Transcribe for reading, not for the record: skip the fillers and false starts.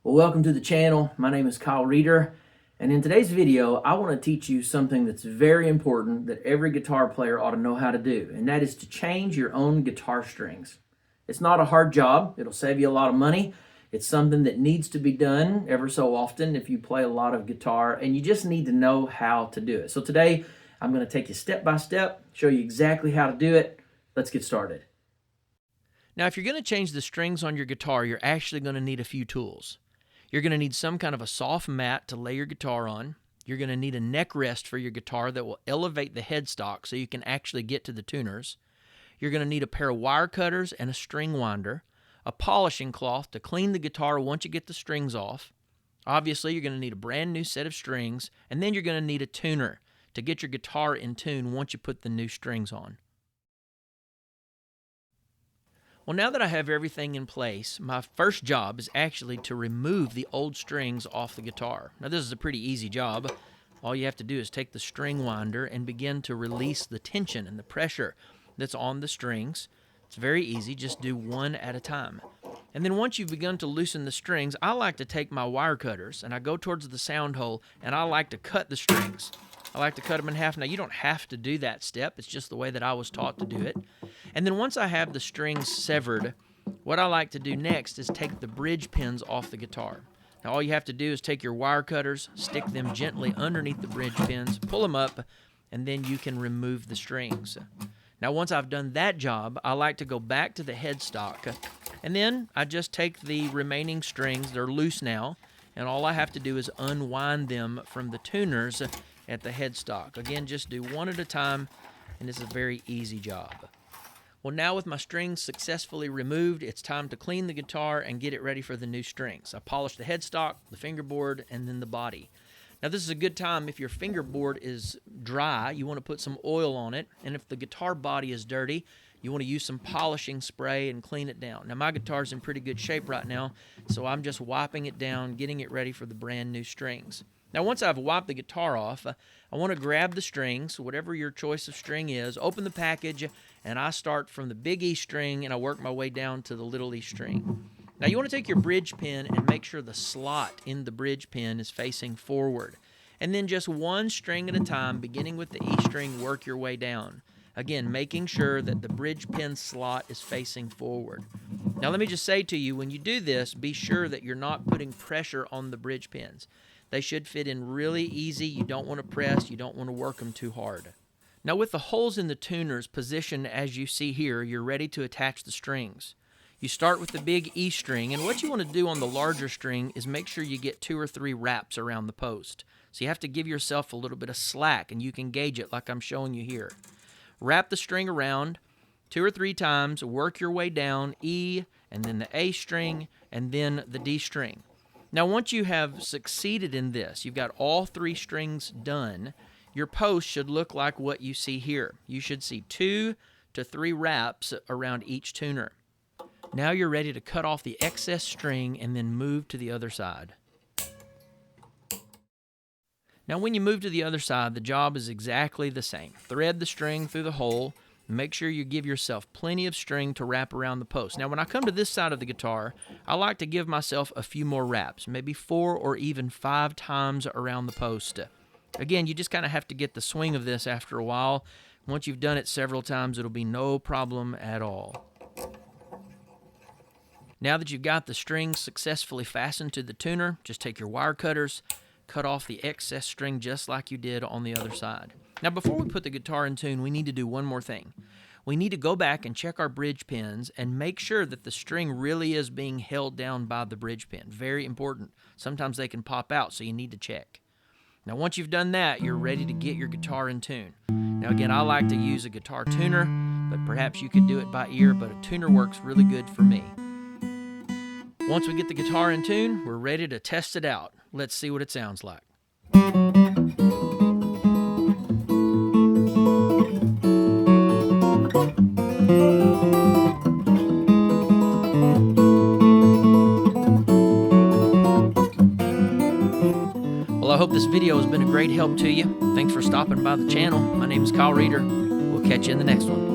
Well, welcome to the channel. My name is Kyle Reeder, and in today's video, I want to teach you something that's very important that every guitar player ought to know how to do, and that is to change your own guitar strings. It's not a hard job. It'll save you a lot of money. It's something that needs to be done ever so often if you play a lot of guitar, and you just need to know how to do it. So today, I'm going to take you step by step, show you exactly how to do it. Let's get started. Now, if you're going to change the strings on your guitar, you're actually going to need a few tools. You're going to need some kind of a soft mat to lay your guitar on. You're going to need a neck rest for your guitar that will elevate the headstock so you can actually get to the tuners. You're going to need a pair of wire cutters and a string winder, a polishing cloth to clean the guitar once you get the strings off. Obviously, you're going to need a brand new set of strings, and then you're going to need a tuner to get your guitar in tune once you put the new strings on. Well, now that I have everything in place, my first job is actually to remove the old strings off the guitar. Now, this is a pretty easy job. All you have to do is take the string winder and begin to release the tension and the pressure that's on the strings. It's very easy. Just do one at a time. And then once you've begun to loosen the strings, I like to take my wire cutters and I go towards the sound hole and I like to cut the strings. I like to cut them in half. Now, you don't have to do that step. It's just the way that I was taught to do it. And then once I have the strings severed, what I like to do next is take the bridge pins off the guitar. Now, all you have to do is take your wire cutters, stick them gently underneath the bridge pins, pull them up, and then you can remove the strings. Now, once I've done that job, I like to go back to the headstock, and then I just take the remaining strings. They're loose now, and all I have to do is unwind them from the tuners at the headstock. Again, just do one at a time, and it's a very easy job. Well, now with my strings successfully removed, it's time to clean the guitar and get it ready for the new strings. I polish the headstock, the fingerboard, and then the body. Now, this is a good time if your fingerboard is dry, you want to put some oil on it, and if the guitar body is dirty, you want to use some polishing spray and clean it down. Now, my guitar's in pretty good shape right now, so I'm just wiping it down, getting it ready for the brand new strings. Now, once I've wiped the guitar off, I want to grab the strings, whatever your choice of string is, open the package, and I start from the big E string and I work my way down to the little E string. Now, you want to take your bridge pin and make sure the slot in the bridge pin is facing forward. And then just one string at a time, beginning with the E string, work your way down. Again, making sure that the bridge pin slot is facing forward. Now, let me just say to you, when you do this, be sure that you're not putting pressure on the bridge pins. They should fit in really easy. You don't want to press. You don't want to work them too hard. Now, with the holes in the tuners positioned as you see here, you're ready to attach the strings. You start with the big E string, and what you want to do on the larger string is make sure you get 2 or 3 wraps around the post. So you have to give yourself a little bit of slack, and you can gauge it like I'm showing you here. Wrap the string around 2 or 3 times, work your way down E, and then the A string, and then the D string. Now, once you have succeeded in this, you've got all 3 strings done, your post should look like what you see here. You should see 2 to 3 wraps around each tuner. Now you're ready to cut off the excess string and then move to the other side. Now, when you move to the other side, the job is exactly the same. Thread the string through the hole. Make sure you give yourself plenty of string to wrap around the post. Now, when I come to this side of the guitar, I like to give myself a few more wraps, maybe 4 or even 5 times around the post. Again, you just kind of have to get the swing of this after a while. Once you've done it several times, it'll be no problem at all. Now that you've got the strings successfully fastened to the tuner, just take your wire cutters, cut off the excess string just like you did on the other side. Now, before we put the guitar in tune, we need to do one more thing. We need to go back and check our bridge pins and make sure that the string really is being held down by the bridge pin. Very important. Sometimes they can pop out, so you need to check. Now, once you've done that, you're ready to get your guitar in tune. Now, again, I like to use a guitar tuner, but perhaps you could do it by ear, but a tuner works really good for me. Once we get the guitar in tune, we're ready to test it out. Let's see what it sounds like. Well, I hope this video has been a great help to you. Thanks for stopping by the channel. My name is Kyle Reeder. We'll catch you in the next one.